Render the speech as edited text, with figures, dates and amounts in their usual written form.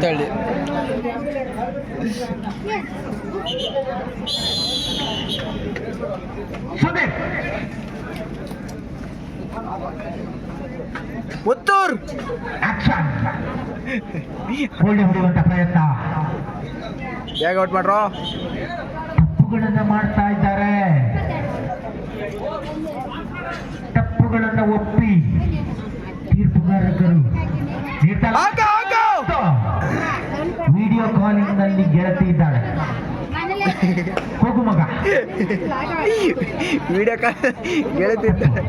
ತೀರ್ಥಹಳ್ಳಿ. ಪುತ್ತೂರ್ ಹೊಡೆಯುವಂತ ಪ್ರಯತ್ನ ಹೇಗ ಔಟ್ ಮಾಡ್ರೋ. ತಪ್ಪುಗಳನ್ನ ಮಾಡ್ತಾ ಇದ್ದಾರೆ. ತಪ್ಪುಗಳನ್ನ ಒಪ್ಪಿ ತೀರ್ಪುಗಾರರು ವಿಡಿಯೋ ಕಾಲಿಂಗ್ ನಲ್ಲಿ ಗೆಳತಿ ಇದ್ದಾಳೆ. ಹೋಗು ಮಗ. ವಿಡಿಯೋ ಕಾಲ್ ಗೆಳತಿ ಇದ್ದಾಳೆ.